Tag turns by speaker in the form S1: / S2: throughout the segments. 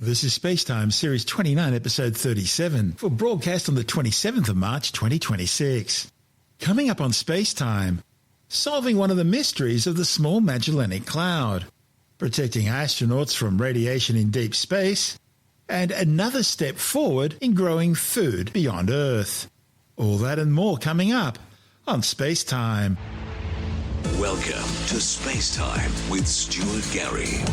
S1: This is SpaceTime Series 29, Episode 37, for broadcast on the 27th of March 2026. Coming up on SpaceTime, solving one of the mysteries of the Small Magellanic Cloud, protecting astronauts from radiation in deep space, and another step forward in growing food beyond Earth. All that and more coming up on SpaceTime.
S2: Welcome to SpaceTime with Stuart Gary.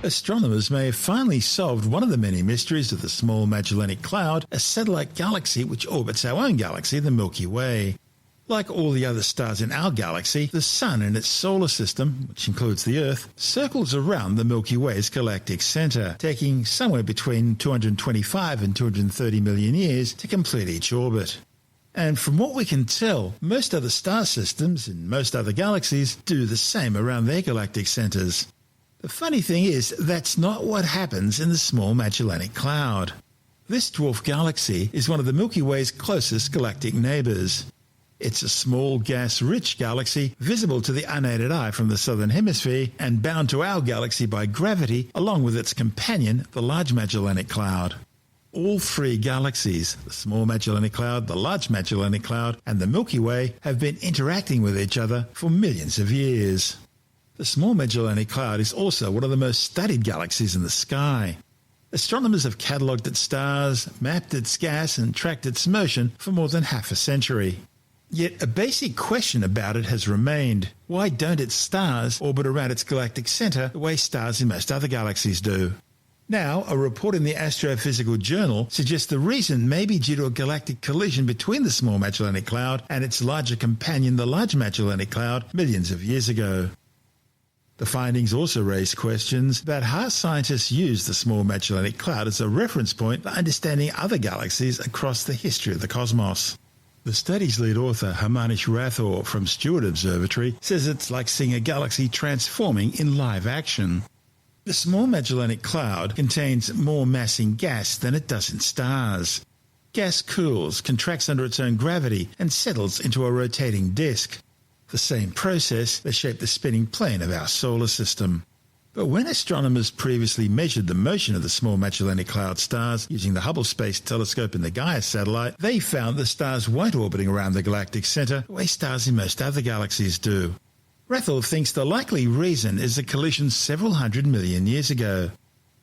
S1: Astronomers may have finally solved one of the many mysteries of the Small Magellanic Cloud, a satellite galaxy which orbits our own galaxy, the Milky Way. Like all the other stars in our galaxy, the Sun and its solar system, which includes the Earth, circles around the Milky Way's galactic centre, taking somewhere between 225 and 230 million years to complete each orbit. And from what we can tell, most other star systems in most other galaxies do the same around their galactic centres. The funny thing is, that's not what happens in the Small Magellanic Cloud. This dwarf galaxy is one of the Milky Way's closest galactic neighbours. It's a small gas-rich galaxy visible to the unaided eye from the southern hemisphere and bound to our galaxy by gravity along with its companion, the Large Magellanic Cloud. All three galaxies, the Small Magellanic Cloud, the Large Magellanic Cloud and the Milky Way, have been interacting with each other for millions of years. The Small Magellanic Cloud is also one of the most studied galaxies in the sky. Astronomers have catalogued its stars, mapped its gas and tracked its motion for more than half a century. Yet a basic question about it has remained. Why don't its stars orbit around its galactic centre the way stars in most other galaxies do? Now, a report in the Astrophysical Journal suggests the reason may be due to a galactic collision between the Small Magellanic Cloud and its larger companion, the Large Magellanic Cloud, millions of years ago. The findings also raise questions about how scientists use the Small Magellanic Cloud as a reference point for understanding other galaxies across the history of the cosmos. The study's lead author, Harmanish Rathore from Stuart Observatory, says it's like seeing a galaxy transforming in live action. The Small Magellanic Cloud contains more mass in gas than it does in stars. Gas cools, contracts under its own gravity, and settles into a rotating disk. The same process that shaped the spinning plane of our solar system. But when astronomers previously measured the motion of the Small Magellanic Cloud stars using the Hubble Space Telescope and the Gaia satellite, they found the stars weren't orbiting around the galactic centre the way stars in most other galaxies do. Rathore thinks the likely reason is a collision several hundred million years ago.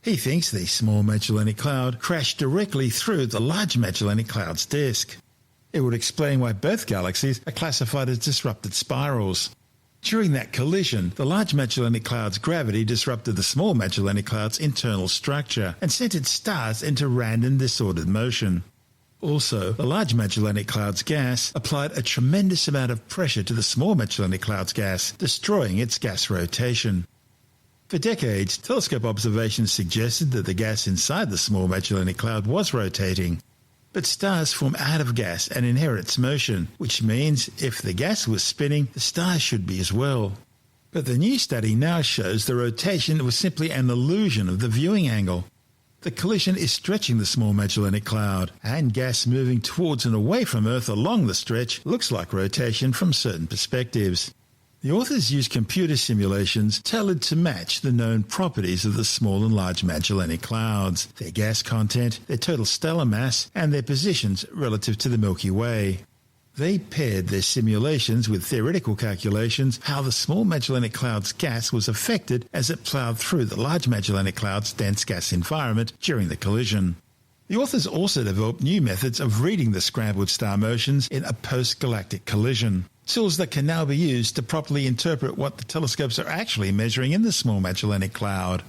S1: He thinks the Small Magellanic Cloud crashed directly through the Large Magellanic Cloud's disk. It would explain why both galaxies are classified as disrupted spirals. During that collision, the Large Magellanic Cloud's gravity disrupted the Small Magellanic Cloud's internal structure and sent its stars into random disordered motion. Also, the Large Magellanic Cloud's gas applied a tremendous amount of pressure to the Small Magellanic Cloud's gas, destroying its gas rotation. For decades, telescope observations suggested that the gas inside the Small Magellanic Cloud was rotating. But stars form out of gas and inherit its motion, which means if the gas was spinning, the stars should be as well. But the new study now shows the rotation was simply an illusion of the viewing angle. The collision is stretching the Small Magellanic Cloud, and gas moving towards and away from Earth along the stretch looks like rotation from certain perspectives. The authors used computer simulations tailored to match the known properties of the Small and Large Magellanic Clouds, their gas content, their total stellar mass, and their positions relative to the Milky Way. They paired their simulations with theoretical calculations how the Small Magellanic Cloud's gas was affected as it ploughed through the Large Magellanic Cloud's dense gas environment during the collision. The authors also developed new methods of reading the scrambled star motions in a post-galactic collision. Tools that can now be used to properly interpret what the telescopes are actually measuring in the Small Magellanic Cloud.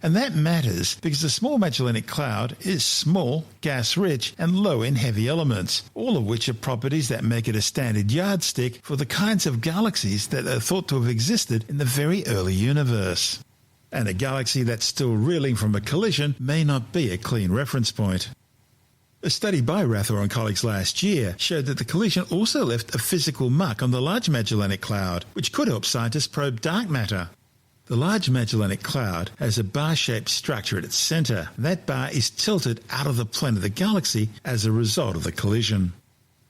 S1: And that matters because the Small Magellanic Cloud is small, gas-rich, and low in heavy elements, all of which are properties that make it a standard yardstick for the kinds of galaxies that are thought to have existed in the very early universe. And a galaxy that's still reeling from a collision may not be a clean reference point. A study by Rathore and colleagues last year showed that the collision also left a physical mark on the Large Magellanic Cloud, which could help scientists probe dark matter. The Large Magellanic Cloud has a bar-shaped structure at its centre. That bar is tilted out of the plane of the galaxy as a result of the collision.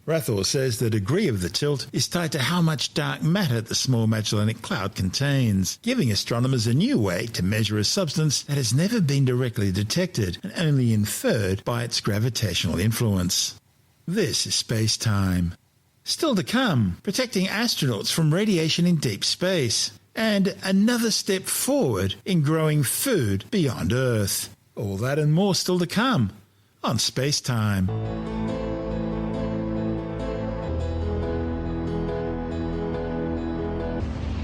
S1: Rathor says the degree of the tilt is tied to how much dark matter the Small Magellanic Cloud contains, giving astronomers a new way to measure a substance that has never been directly detected and only inferred by its gravitational influence. This is SpaceTime. Still to come, protecting astronauts from radiation in deep space, and another step forward in growing food beyond Earth. All that and more still to come on SpaceTime.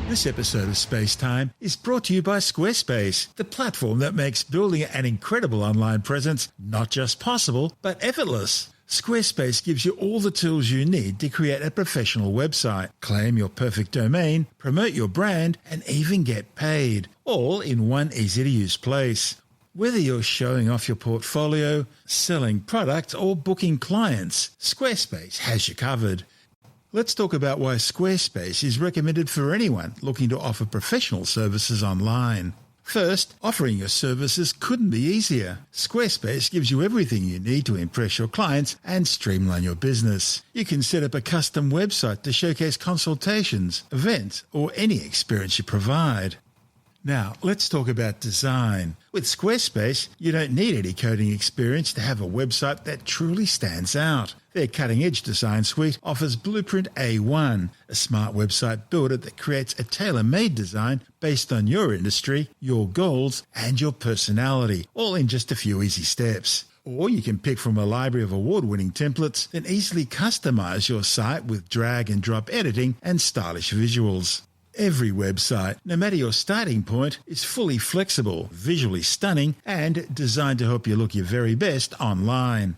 S1: This episode of SpaceTime is brought to you by Squarespace, the platform that makes building an incredible online presence not just possible, but effortless. Squarespace gives you all the tools you need to create a professional website, claim your perfect domain, promote your brand, and even get paid, all in one easy-to-use place. Whether you're showing off your portfolio, selling products, or booking clients, Squarespace has you covered. Let's talk about why Squarespace is recommended for anyone looking to offer professional services online. First, offering your services couldn't be easier. Squarespace gives you everything you need to impress your clients and streamline your business. You can set up a custom website to showcase consultations, events, or any experience you provide. Now, let's talk about design. With Squarespace, you don't need any coding experience to have a website that truly stands out. Their cutting-edge design suite offers Blueprint A1, a smart website builder that creates a tailor-made design based on your industry, your goals, and your personality, all in just a few easy steps. Or you can pick from a library of award-winning templates, then easily customize your site with drag-and-drop editing and stylish visuals. Every website, no matter your starting point, is fully flexible, visually stunning, and designed to help you look your very best online.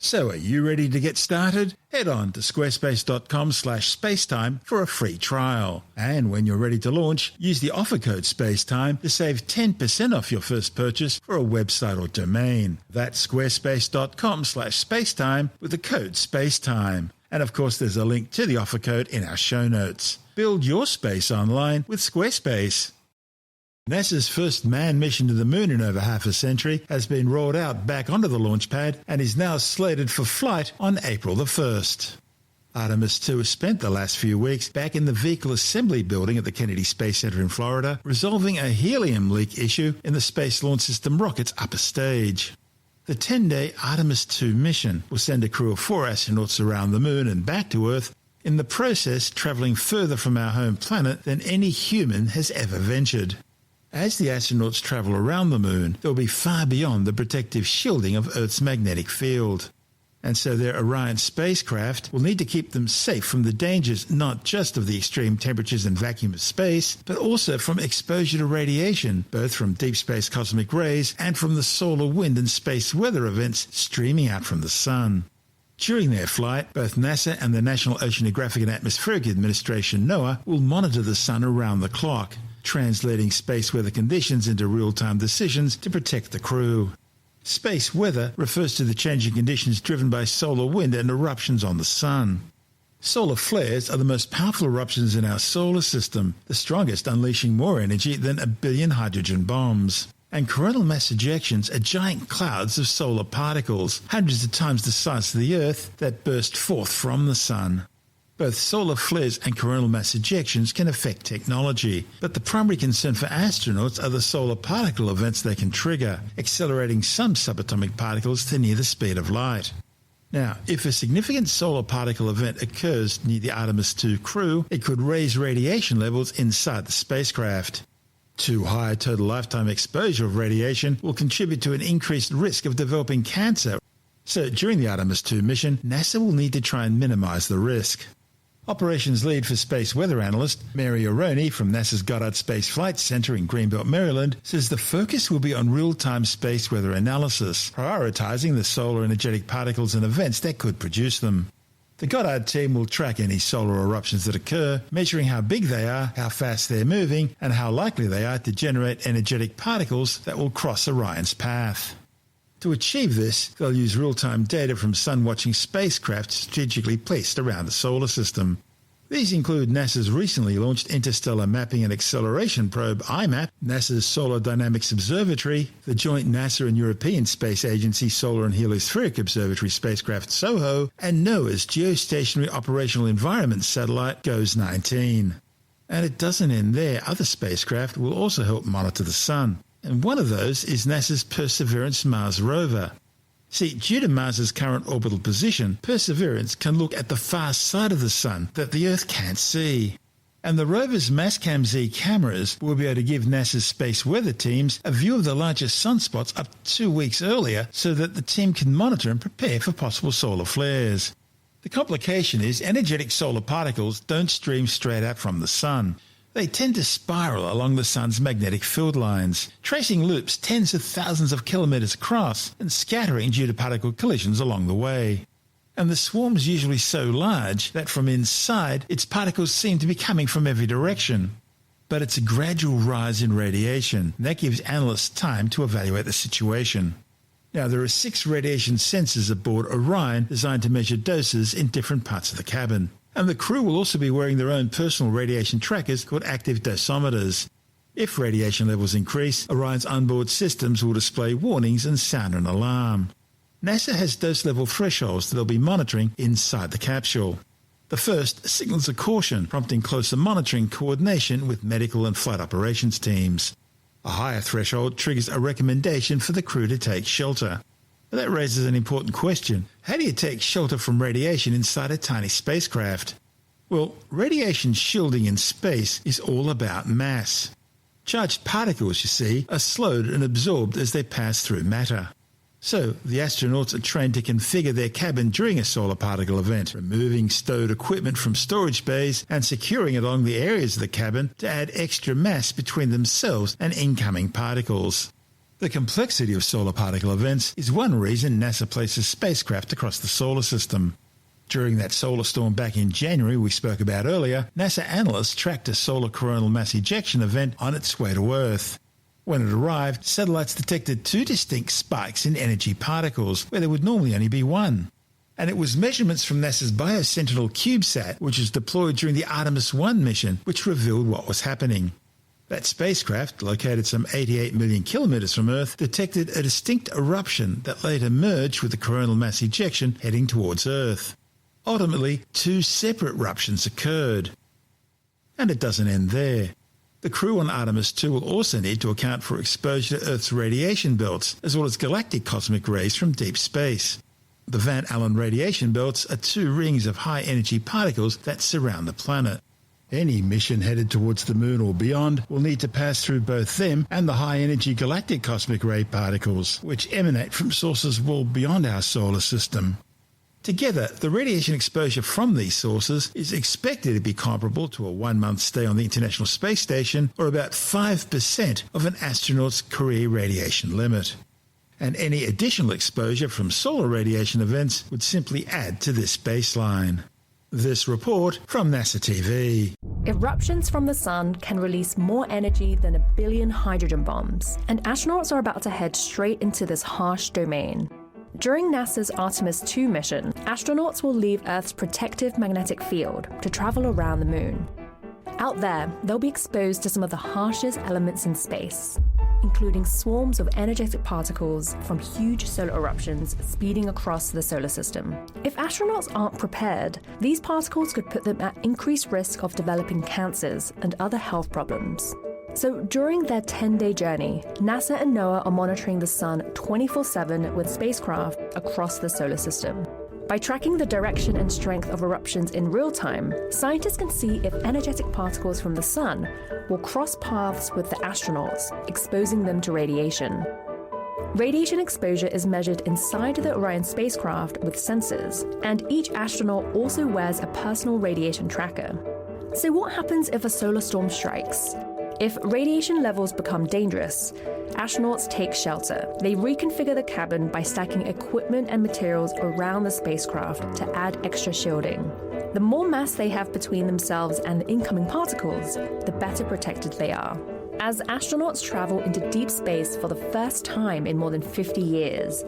S1: So are you ready to get started? Head on to squarespace.com/spacetime for a free trial. And when you're ready to launch, use the offer code SpaceTime to save 10% off your first purchase for a website or domain. That's squarespace.com/spacetime with the code SpaceTime. And of course, there's a link to the offer code in our show notes. Build your space online with Squarespace. NASA's first manned mission to the moon in over half a century has been rolled out back onto the launch pad and is now slated for flight on April the 1st. Artemis 2 has spent the last few weeks back in the vehicle assembly building at the Kennedy Space Center in Florida, resolving a helium leak issue in the Space Launch System rocket's upper stage. The 10-day Artemis 2 mission will send a crew of 4 astronauts around the moon and back to Earth, in the process travelling further from our home planet than any human has ever ventured. As the astronauts travel around the moon, they'll be far beyond the protective shielding of Earth's magnetic field. And so their Orion spacecraft will need to keep them safe from the dangers not just of the extreme temperatures and vacuum of space, but also from exposure to radiation, both from deep space cosmic rays and from the solar wind and space weather events streaming out from the sun. During their flight, both NASA and the National Oceanographic and Atmospheric Administration, NOAA, will monitor the sun around the clock, translating space weather conditions into real-time decisions to protect the crew. Space weather refers to the changing conditions driven by solar wind and eruptions on the sun. Solar flares are the most powerful eruptions in our solar system, the strongest unleashing more energy than 1 billion hydrogen bombs. And coronal mass ejections are giant clouds of solar particles, hundreds of times the size of the Earth, that burst forth from the sun. Both solar flares and coronal mass ejections can affect technology, but the primary concern for astronauts are the solar particle events they can trigger, accelerating some subatomic particles to near the speed of light. Now, if a significant solar particle event occurs near the Artemis 2 crew, it could raise radiation levels inside the spacecraft. Too high a total lifetime exposure of radiation will contribute to an increased risk of developing cancer. So during the Artemis 2 mission, NASA will need to try and minimize the risk. Operations lead for Space Weather Analyst Mary Aroney from NASA's Goddard Space Flight Center in Greenbelt, Maryland, says the focus will be on real-time space weather analysis, prioritizing the solar energetic particles and events that could produce them. The Goddard team will track any solar eruptions that occur, measuring how big they are, how fast they're moving, and how likely they are to generate energetic particles that will cross Orion's path. To achieve this, they'll use real-time data from sun-watching spacecraft strategically placed around the solar system. These include NASA's recently launched Interstellar Mapping and Acceleration Probe IMAP, NASA's Solar Dynamics Observatory, the joint NASA and European Space Agency Solar and Heliospheric Observatory spacecraft SOHO, and NOAA's Geostationary Operational Environment satellite GOES-19. And it doesn't end there. Other spacecraft will also help monitor the Sun. And one of those is NASA's Perseverance Mars rover. See, due to Mars's current orbital position, Perseverance can look at the far side of the Sun that the Earth can't see. And the rover's Mastcam-Z cameras will be able to give NASA's space weather teams a view of the largest sunspots up to 2 weeks earlier so that the team can monitor and prepare for possible solar flares. The complication is energetic solar particles don't stream straight out from the Sun. They tend to spiral along the Sun's magnetic field lines, tracing loops tens of thousands of kilometres across and scattering due to particle collisions along the way. And the swarm's usually so large that from inside, its particles seem to be coming from every direction. But it's a gradual rise in radiation, and that gives analysts time to evaluate the situation. Now, there are 6 radiation sensors aboard Orion designed to measure doses in different parts of the cabin. And the crew will also be wearing their own personal radiation trackers called active dosimeters. If radiation levels increase, Orion's onboard systems will display warnings and sound an alarm. NASA has dose level thresholds that they'll be monitoring inside the capsule. The first signals a caution, prompting closer monitoring coordination with medical and flight operations teams. A higher threshold triggers a recommendation for the crew to take shelter. But that raises an important question. How do you take shelter from radiation inside a tiny spacecraft? Well, radiation shielding in space is all about mass. Charged particles, you see, are slowed and absorbed as they pass through matter. So, the astronauts are trained to configure their cabin during a solar particle event, removing stowed equipment from storage bays and securing it along the areas of the cabin to add extra mass between themselves and incoming particles. The complexity of solar particle events is one reason NASA places spacecraft across the solar system. During that solar storm back in January we spoke about earlier, NASA analysts tracked a solar coronal mass ejection event on its way to Earth. When it arrived, satellites detected 2 distinct spikes in energy particles, where there would normally only be one. And it was measurements from NASA's BioSentinel CubeSat, which was deployed during the Artemis 1 mission, which revealed what was happening. That spacecraft, located some 88 million kilometres from Earth, detected a distinct eruption that later merged with the coronal mass ejection heading towards Earth. Ultimately, 2 separate eruptions occurred. And it doesn't end there. The crew on Artemis 2 will also need to account for exposure to Earth's radiation belts, as well as galactic cosmic rays from deep space. The Van Allen radiation belts are 2 rings of high-energy particles that surround the planet. Any mission headed towards the Moon or beyond will need to pass through both them and the high-energy galactic cosmic ray particles, which emanate from sources well beyond our solar system. Together, the radiation exposure from these sources is expected to be comparable to a 1-month stay on the International Space Station, or about 5% of an astronaut's career radiation limit. And any additional exposure from solar radiation events would simply add to this baseline. This report from NASA TV.
S3: Eruptions from the Sun can release more energy than 1 billion hydrogen bombs, and astronauts are about to head straight into this harsh domain. During NASA's Artemis 2 mission, astronauts will leave Earth's protective magnetic field to travel around the Moon. Out there, they'll be exposed to some of the harshest elements in space, including swarms of energetic particles from huge solar eruptions speeding across the solar system. If astronauts aren't prepared, these particles could put them at increased risk of developing cancers and other health problems. So during their 10-day journey, NASA and NOAA are monitoring the Sun 24/7 with spacecraft across the solar system. By tracking the direction and strength of eruptions in real time, scientists can see if energetic particles from the Sun will cross paths with the astronauts, exposing them to radiation. Radiation exposure is measured inside the Orion spacecraft with sensors, and each astronaut also wears a personal radiation tracker. So what happens if a solar storm strikes? If radiation levels become dangerous, astronauts take shelter. They reconfigure the cabin by stacking equipment and materials around the spacecraft to add extra shielding. The more mass they have between themselves and the incoming particles, the better protected they are. As astronauts travel into deep space for the first time in more than 50 years,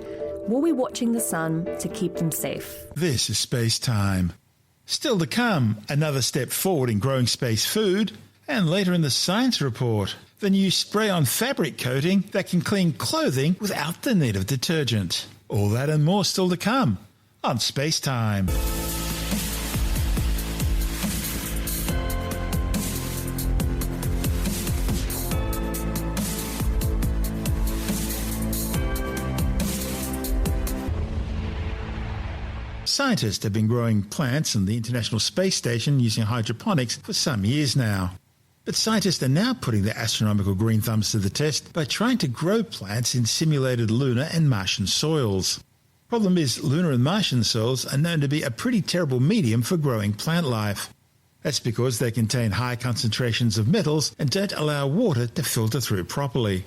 S3: we'll be watching the Sun to keep them safe.
S1: This is SpaceTime. Still to come, another step forward in growing space food. And later in the science report, the new spray-on fabric coating that can clean clothing without the need of detergent. All that and more still to come on SpaceTime. Scientists have been growing plants on the International Space Station using hydroponics for some years now. But scientists are now putting their astronomical green thumbs to the test by trying to grow plants in simulated lunar and Martian soils. Problem is, lunar and Martian soils are known to be a pretty terrible medium for growing plant life. That's because they contain high concentrations of metals and don't allow water to filter through properly.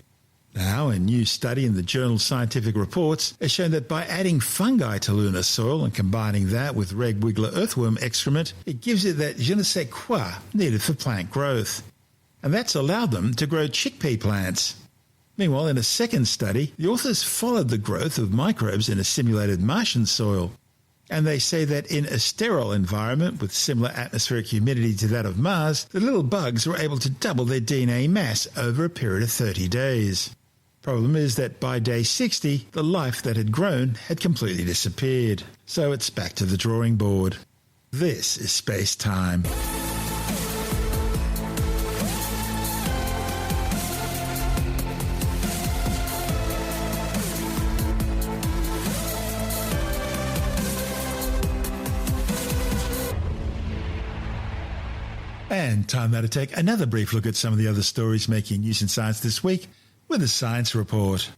S1: Now, a new study in the journal Scientific Reports has shown that by adding fungi to lunar soil and combining that with red wiggler earthworm excrement, it gives it that je ne sais quoi needed for plant growth. And that's allowed them to grow chickpea plants. Meanwhile, in a second study, the authors followed the growth of microbes in a simulated Martian soil. And they say that in a sterile environment with similar atmospheric humidity to that of Mars, the little bugs were able to double their DNA mass over a period of 30 days. Problem is that by day 60, the life that had grown had completely disappeared. So it's back to the drawing board. This is Space Time. And time now to take another brief look at some of the other stories making news in science this week with a science report.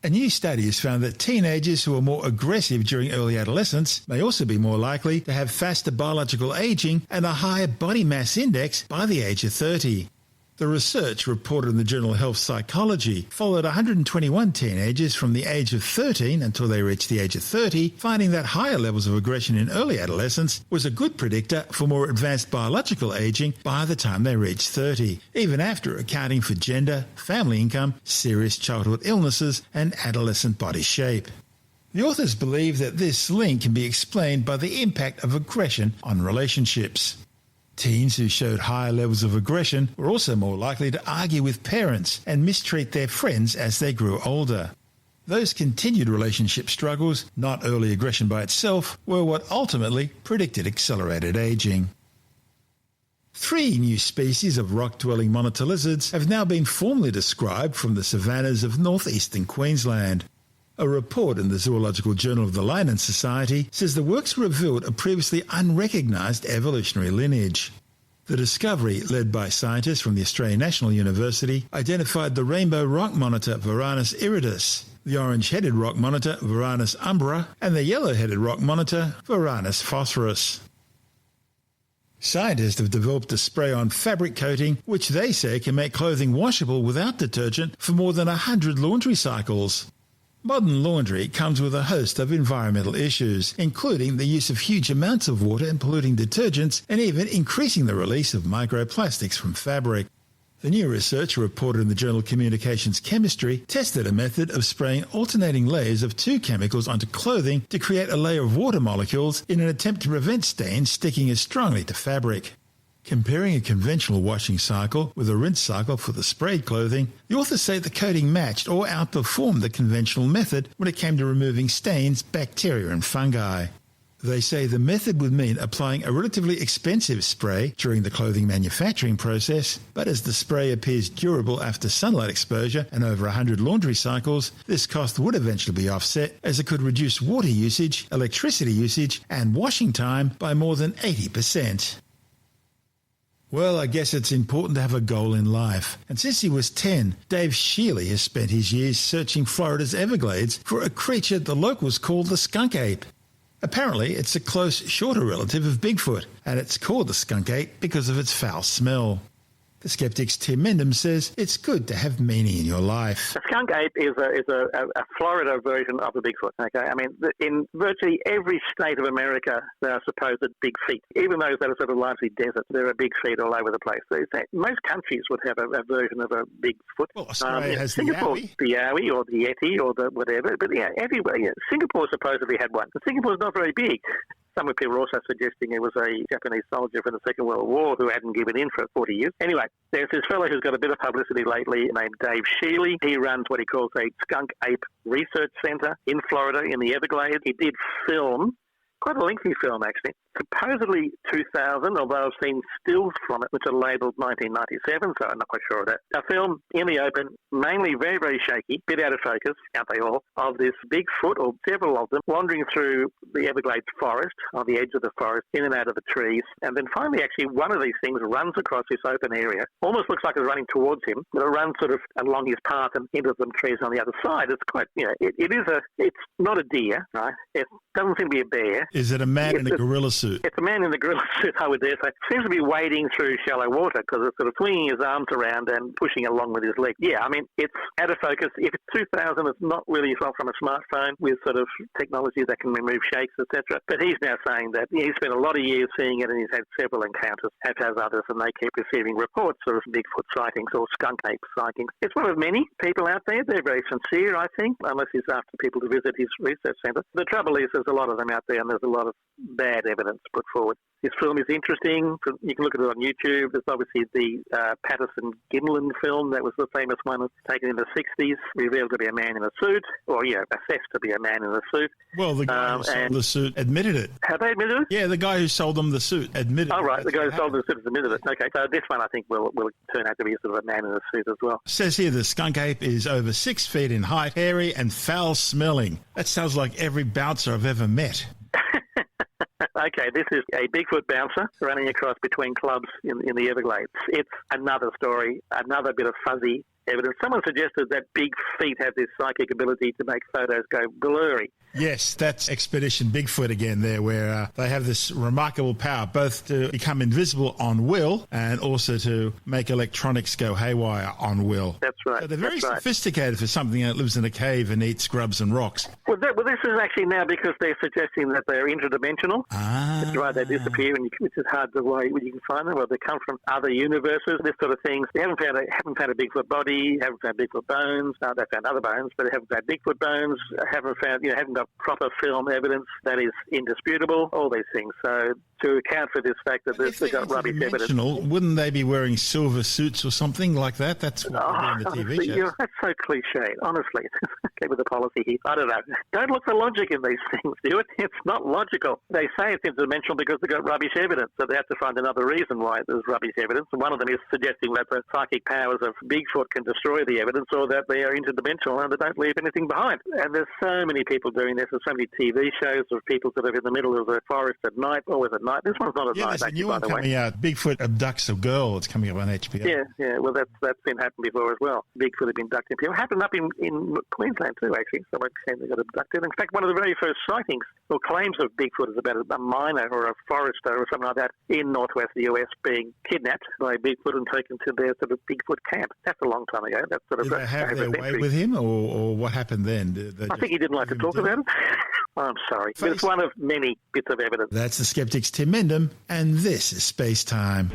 S1: A new study has found that teenagers who are more aggressive during early adolescence may also be more likely to have faster biological aging and a higher body mass index by the age of 30. The research, reported in the journal Health Psychology, followed 121 teenagers from the age of 13 until they reached the age of 30, finding that higher levels of aggression in early adolescence was a good predictor for more advanced biological aging by the time they reached 30, even after accounting for gender, family income, serious childhood illnesses, and adolescent body shape. The authors believe that this link can be explained by the impact of aggression on relationships. Teens who showed higher levels of aggression were also more likely to argue with parents and mistreat their friends as they grew older. Those continued relationship struggles, not early aggression by itself, were what ultimately predicted accelerated aging. 3 new species of rock-dwelling monitor lizards have now been formally described from the savannas of northeastern Queensland. A report in the Zoological Journal of the Linnean Society says the works revealed a previously unrecognised evolutionary lineage. The discovery, led by scientists from the Australian National University, identified the rainbow rock monitor Varanus iridis, the orange-headed rock monitor Varanus umbra, and the yellow-headed rock monitor Varanus phosphorus. Scientists have developed a spray-on fabric coating which they say can make clothing washable without detergent for more than 100 laundry cycles. Modern laundry comes with a host of environmental issues, including the use of huge amounts of water and polluting detergents, and even increasing the release of microplastics from fabric. The new research, reported in the journal Communications Chemistry, tested a method of spraying alternating layers of 2 chemicals onto clothing to create a layer of water molecules in an attempt to prevent stains sticking as strongly to fabric. Comparing a conventional washing cycle with a rinse cycle for the sprayed clothing, the authors say the coating matched or outperformed the conventional method when it came to removing stains, bacteria and fungi. They say the method would mean applying a relatively expensive spray during the clothing manufacturing process, but as the spray appears durable after sunlight exposure and over 100 laundry cycles, this cost would eventually be offset as it could reduce water usage, electricity usage and washing time by more than 80%. Well, I guess it's important to have a goal in life. And since he was 10, Dave Shealy has spent his years searching Florida's Everglades for a creature the locals call the skunk ape. Apparently, it's a close, shorter relative of Bigfoot, and it's called the skunk ape because of its foul smell. The Skeptic's Tim Mendham says it's good to have meaning in your life.
S4: The skunk ape is a Florida version of the Bigfoot. Okay, I mean, in virtually every state of America, there are supposed big feet. Even those that are sort of largely desert, there are big feet all over the place. Most countries would have a version of a Bigfoot.
S1: Well, Australia has
S4: Singapore,
S1: the
S4: Yowie or the Yeti or the whatever. But yeah, everywhere. Yeah. Singapore supposedly had one. But Singapore's not very big. Some people were also suggesting it was a Japanese soldier from the Second World War who hadn't given in for 40 years. Anyway, there's this fellow who's got a bit of publicity lately named Dave Shealy. He runs what he calls a skunk ape research centre in Florida in the Everglades. He did film, quite a lengthy film actually, supposedly 2000, although I've seen stills from it which are labelled 1997, so I'm not quite sure of that. A film in the open, mainly very, very shaky, bit out of focus, aren't they all, of this Bigfoot, or several of them, wandering through the Everglades forest, on the edge of the forest, in and out of the trees, and then finally actually one of these things runs across this open area, almost looks like it's running towards him, but it runs sort of along his path and into some trees on the other side. It's quite, it's not a deer, right? It doesn't seem to be a bear.
S1: Is it a man in a gorilla suit?
S4: It's a man in the gorilla suit, I would dare say. Seems to be wading through shallow water because it's sort of swinging his arms around and pushing along with his legs. Yeah, I mean, it's out of focus. If it's 2000, it's not really from a smartphone with sort of technology that can remove shakes, etc. But he's now saying that he's spent a lot of years seeing it and he's had several encounters, as has others, and they keep receiving reports of Bigfoot sightings or skunk ape sightings. It's one of many people out there. They're very sincere, I think, unless he's after people to visit his research centre. The trouble is there's a lot of them out there and there's a lot of bad evidence put forward. This film is interesting. You can look at it on YouTube. There's obviously the Patterson-Gimlin film. That was the famous one taken in the 60s, revealed to be a man in a suit, or, assessed to be a man in a suit.
S1: Well, the guy who sold the suit admitted it.
S4: Have they admitted it?
S1: Yeah, the guy who sold them the suit admitted it.
S4: Oh, right. The guy who sold the suit admitted it. Okay, so this one I think will turn out to be sort of a man in a suit as well.
S1: It says here the skunk ape is over 6 feet in height, hairy and foul-smelling. That sounds like every bouncer I've ever met.
S4: Okay, this is a Bigfoot bouncer running across between clubs in the Everglades. It's another story, another bit of fuzzy evidence. Someone suggested that big feet have this psychic ability to make photos go blurry.
S1: Yes, that's Expedition Bigfoot again there, where they have this remarkable power both to become invisible on will and also to make electronics go haywire on will.
S4: That's right.
S1: So they're very sophisticated for something that lives in a cave and eats grubs and rocks.
S4: Well, this is actually now because they're suggesting that they're interdimensional. That's right, they disappear, which is hard to way when you can find them. Well, they come from other universes, this sort of things. They haven't found a Bigfoot body, haven't found Bigfoot bones. They found other bones, but they haven't found Bigfoot bones. Haven't got proper film evidence that is indisputable. All these things. So to account for this fact that they've got rubbish evidence,
S1: wouldn't they be wearing silver suits or something like that? That's what they do in the TV shows.
S4: That's so cliched. Honestly, okay, with the policy here, I don't know. Don't look for logic in these things, Stuart. It's not logical. They say it's interdimensional because they've got rubbish evidence, so they have to find another reason why there's rubbish evidence. And one of them is suggesting that the psychic powers of Bigfoot can destroy the evidence, or that they are interdimensional and they don't leave anything behind. And there's so many people doing this. There's so many TV shows of people sort of in the middle of the forest at night, always at night. This one's not at night,
S1: there's a
S4: actually,
S1: new one
S4: by the way.
S1: coming out. Bigfoot abducts a girl. It's coming up on HBO.
S4: Yeah. Well, that's been happening before as well. Bigfoot have been abducting people. It happened up in Queensland too, actually. Someone claimed they got abducted. In fact, one of the very first sightings or claims of Bigfoot is about a miner or a forester or something like that in northwest US being kidnapped by Bigfoot and taken to their sort of Bigfoot camp. That's a long time ago. That's sort of
S1: Did they have their way with him, or what happened then?
S4: I think he didn't like to talk about it. I'm sorry. It's one of many bits of evidence.
S1: That's the Skeptic's Tim Mendham, and this is Space Time.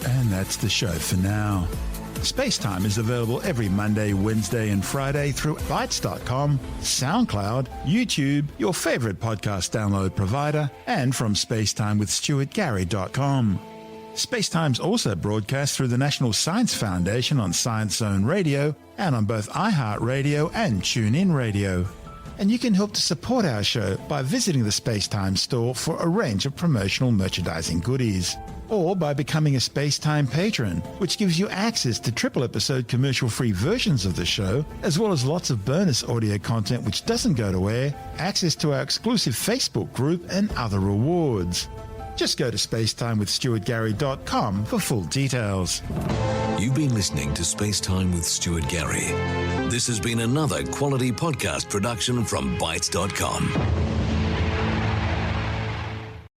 S1: And that's the show for now. SpaceTime is available every Monday, Wednesday and Friday through Bytes.com, SoundCloud, YouTube, your favourite podcast download provider, and from SpaceTimeWithStuartGarry.com. SpaceTime's also broadcast through the National Science Foundation on Science Zone Radio and on both iHeartRadio and TuneIn Radio. And you can help to support our show by visiting the SpaceTime store for a range of promotional merchandising goodies, or by becoming a SpaceTime patron, which gives you access to triple-episode commercial-free versions of the show, as well as lots of bonus audio content which doesn't go to air, access to our exclusive Facebook group, and other rewards. Just go to SpaceTimeWithStuartGarry.com for full details.
S2: You've been listening to SpaceTime with Stuart Gary. This has been another quality podcast production from Bytes.com.